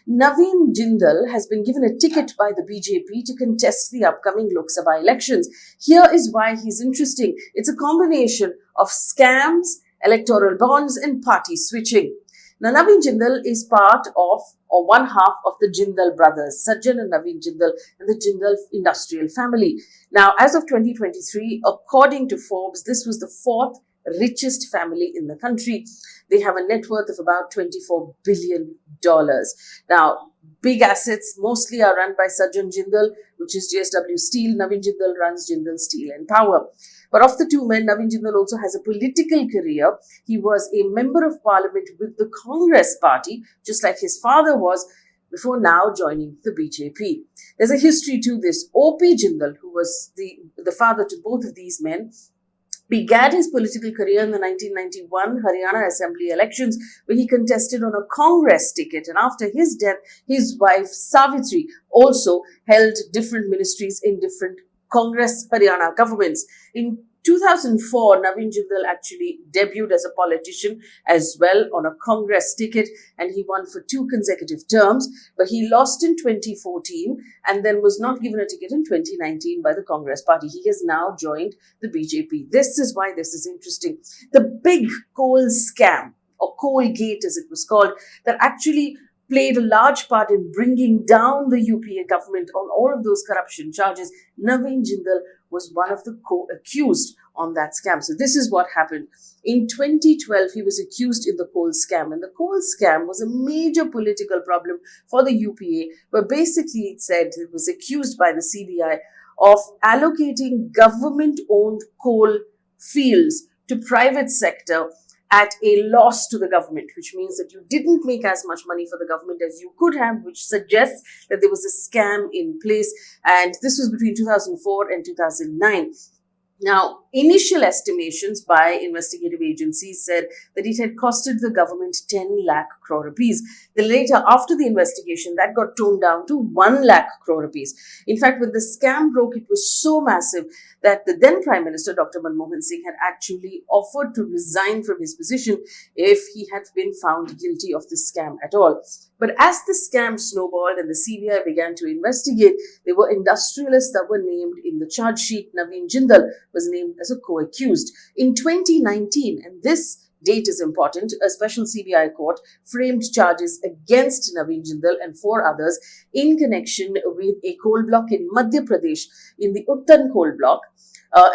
Navin Jindal has been given a ticket by the BJP to contest the upcoming Lok Sabha elections. Here is why he's interesting. It's a combination of scams, electoral bonds and party switching. Now, Navin Jindal is part of or one half of the Jindal brothers, Sajjan and Navin Jindal, and the Jindal industrial family. Now, as of 2023, according to Forbes, this was the fourth richest family in the country. They have a net worth of about $24 billion. Now, big assets mostly are run by Sajjan Jindal, which is JSW Steel. Navin Jindal runs Jindal Steel and Power. But of the two men, Navin Jindal also has a political career. He was a member of parliament with the Congress party, just like his father was, before now joining the BJP. There's a history to this. O.P. Jindal, who was the father to both of these men, began his political career in the 1991 Haryana Assembly elections, where he contested on a Congress ticket. And after his death, his wife Savitri also held different ministries in different Congress Haryana governments. In 2004, Navin Jindal actually debuted as a politician as well on a Congress ticket, and he won for 2 consecutive terms, but he lost in 2014 and then was not given a ticket in 2019 by the Congress party. He has now joined the BJP. This is why this is interesting. The big coal scam, or coal gate as it was called, that actually played a large part in bringing down the UPA government on all of those corruption charges. Navin Jindal was one of the co-accused on that scam. So this is what happened. In 2012, he was accused in the coal scam. And the coal scam was a major political problem for the UPA, where basically it said it was accused by the CBI of allocating government-owned coal fields to private sector at a loss to the government, which means that you didn't make as much money for the government as you could have, which suggests that there was a scam in place. And this was between 2004 and 2009. Now, initial estimations by investigative agencies said that it had costed the government 10 lakh crore rupees. Then later, after the investigation, that got toned down to 1 lakh crore rupees. In fact, when the scam broke, it was so massive that the then Prime Minister, Dr. Manmohan Singh, had actually offered to resign from his position if he had been found guilty of this scam at all. But as the scam snowballed and the CBI began to investigate, there were industrialists that were named in the charge sheet. Navin Jindal was named as a co-accused. In 2019, and this date is important, a special CBI court framed charges against Navin Jindal and 4 others in connection with a coal block in Madhya Pradesh, in the Uttan coal block,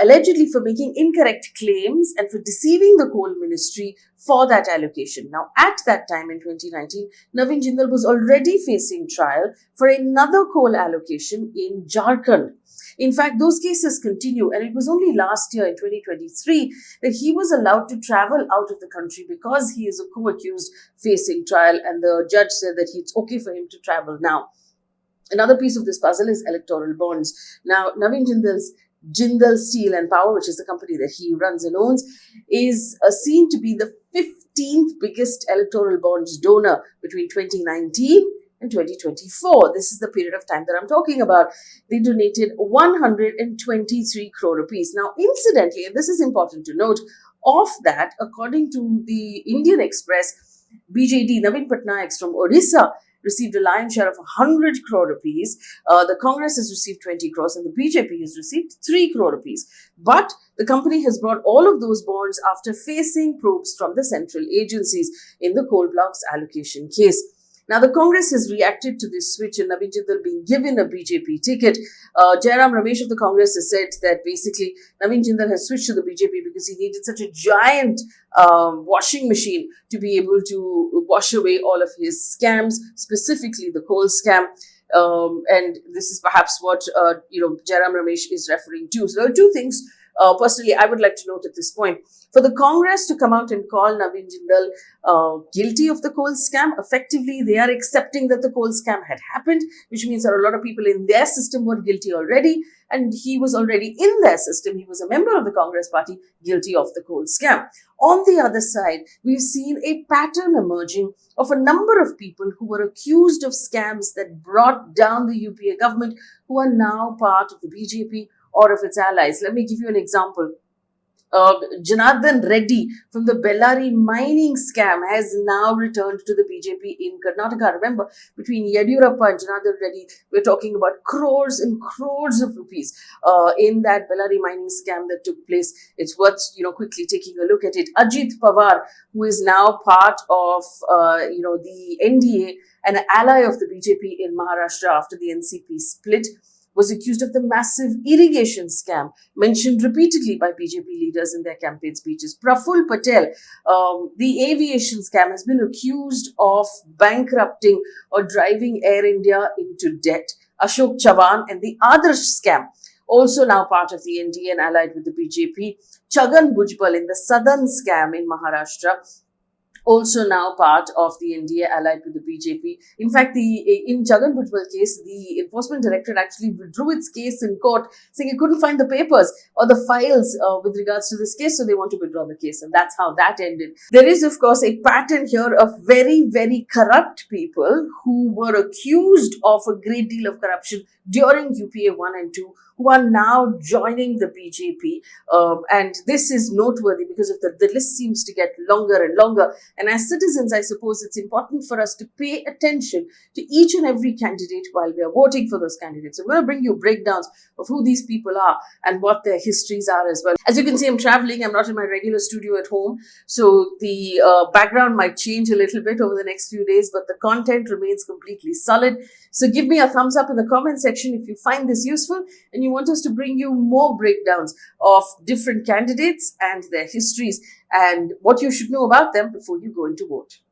allegedly for making incorrect claims and for deceiving the coal ministry for that allocation. Now, at that time in 2019, Navin Jindal was already facing trial for another coal allocation in Jharkhand. In fact, those cases continue, and it was only last year in 2023 that he was allowed to travel out of the country because he is a co-accused facing trial, and the judge said that it's okay for him to travel now. Another piece of this puzzle is electoral bonds. Now, Navin Jindal's Jindal Steel and Power, which is the company that he runs and owns, is seen to be the 15th biggest electoral bonds donor between 2019 and 2024. This is the period of time that I'm talking about. They donated 123 crore rupees. Now, incidentally, and this is important to note, of that, according to the Indian Express, BJD, Navin Patnaik from Odisha, received a lion's share of 100 crore rupees. The Congress has received 20 crores and the BJP has received 3 crore rupees. But the company has brought all of those bonds after facing probes from the central agencies in the coal blocks allocation case. Now, the Congress has reacted to this switch and Navin Jindal being given a BJP ticket. Jairam Ramesh of the Congress has said that basically Navin Jindal has switched to the BJP because he needed such a giant washing machine to be able to wash away all of his scams, specifically the coal scam. And this is perhaps what Jairam Ramesh is referring to. So there are 2 things personally I would like to note at this point. For the Congress to come out and call Navin Jindal guilty of the coal scam, effectively they are accepting that the coal scam had happened, which means that a lot of people in their system were guilty already, and he was already in their system. He was a member of the Congress party, guilty of the coal scam. On the other side, we've seen a pattern emerging of a number of people who were accused of scams that brought down the UPA government, who are now part of the BJP or of its allies. Let me give you an example. Janardhan Reddy from the Bellary mining scam has now returned to the BJP in Karnataka. Remember, between Yediyurappa and Janardhan Reddy, we're talking about crores and crores of rupees in that Bellary mining scam that took place. It's worth, quickly taking a look at it. Ajit Pawar, who is now part of, the NDA, an ally of the BJP in Maharashtra after the NCP split, was accused of the massive irrigation scam mentioned repeatedly by BJP leaders in their campaign speeches. Praful Patel, the aviation scam, has been accused of bankrupting or driving Air India into debt. Ashok Chavan and the Adarsh scam, also now part of the NDA and allied with the BJP. Chhagan Bhujbal in the Southern scam in Maharashtra, also now part of the NDA allied with the BJP. In fact, in Chhagan Bhujbal case, the Enforcement Directorate actually withdrew its case in court, saying it couldn't find the papers or the files with regards to this case, so they want to withdraw the case, and that's how that ended. There is, of course, a pattern here of very, very corrupt people who were accused of a great deal of corruption during UPA 1 and 2, who are now joining the BJP. And this is noteworthy because of the list seems to get longer and longer. And as citizens, I suppose it's important for us to pay attention to each and every candidate while we are voting for those candidates. I'm going to bring you breakdowns of who these people are and what their histories are as well. As you can see, I'm traveling. I'm not in my regular studio at home. So the background might change a little bit over the next few days, but the content remains completely solid. So give me a thumbs up in the comment section if you find this useful and you want us to bring you more breakdowns of different candidates and their histories and what you should know about them before you go into vote.